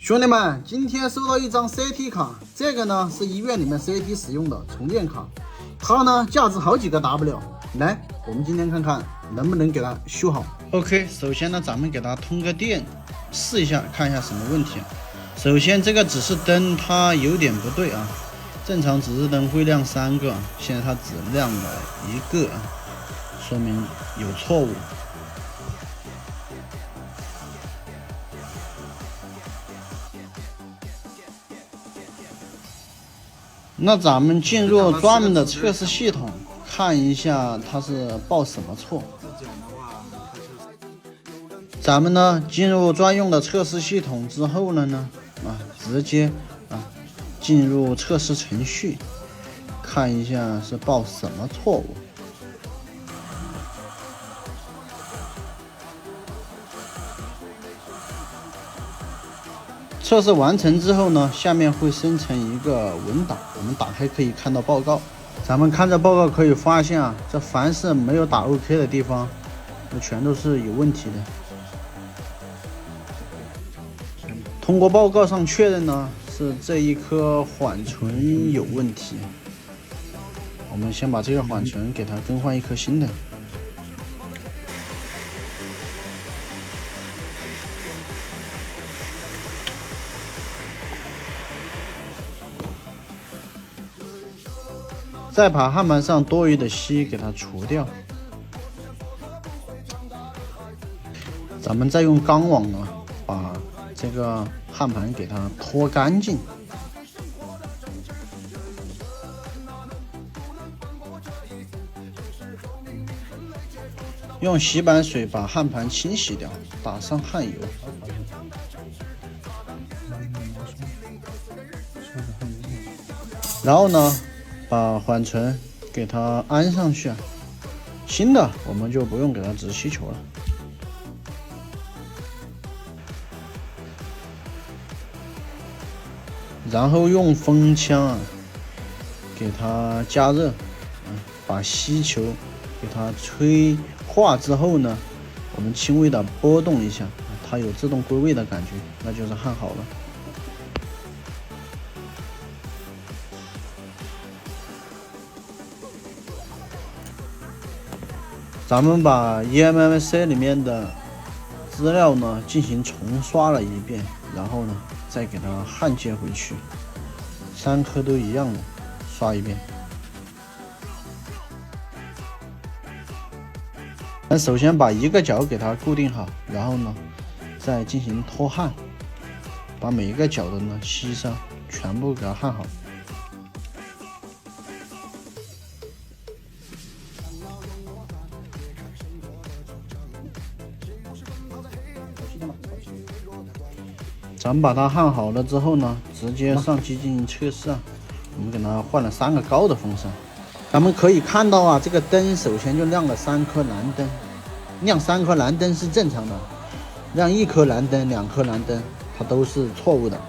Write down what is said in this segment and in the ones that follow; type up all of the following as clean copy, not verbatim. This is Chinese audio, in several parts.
兄弟们，今天收到一张 CT 卡，这个呢是医院里面 CT 使用的充电卡，它呢价值好几个 W。来，我们今天看看能不能给它修好。OK， 首先呢，咱们给它通个电，试一下，看一下什么问题。首先这个指示灯它有点不对啊，正常指示灯会亮3个，现在它只亮了1个，说明有错误。那咱们进入专门的测试系统，看一下它是报什么错。咱们呢进入专用的测试系统之后呢，直接进入测试程序，看一下是报什么错误。测试完成之后呢，下面会生成一个文档，我们打开可以看到报告。咱们看这报告可以发现啊，这凡是没有打 OK 的地方，那全都是有问题的。通过报告上确认呢，是这一颗缓存有问题。我们先把这个缓存给它更换一颗新的。再把焊盘上多余的锡给它除掉。咱们再用钢网呢，把这个焊盘给它拖干净。用洗板水把焊盘清洗掉，打上焊油。然后呢，把缓存给它安上去，新的我们就不用给它直吸球了。然后用风枪给它加热，把吸球给它吹化之后呢，我们轻微的拨动一下，它有自动归位的感觉，那就是焊好了。咱们把 eMMC 里面的资料呢进行重刷了一遍，然后呢再给它焊接回去，3颗都一样的，刷一遍。首先把一个角给它固定好，然后呢再进行拖焊，把每一个角的呢锡上全部给它焊好。咱们把它焊好了之后呢，直接上机进行测试。我们给它换了3个高的风扇。咱们可以看到啊，这个灯首先就亮了3颗蓝灯，亮3颗蓝灯是正常的，亮1颗蓝灯、2颗蓝灯，它都是错误的。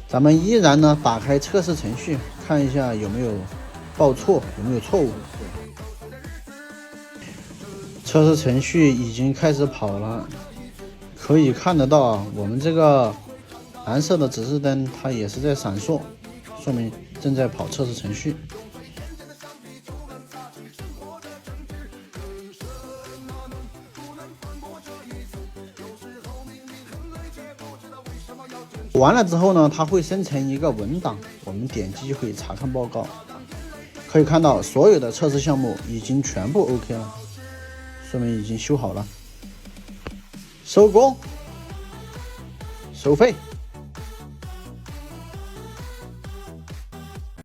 咱们依然呢打开测试程序，看一下有没有报错，有没有错误。测试程序已经开始跑了，可以看得到啊，我们这个蓝色的指示灯它也是在闪烁，说明正在跑测试程序。完了之后呢，它会生成一个文档，我们点击可以查看报告，可以看到所有的测试项目已经全部 OK 了，说明已经修好了。收工，收费。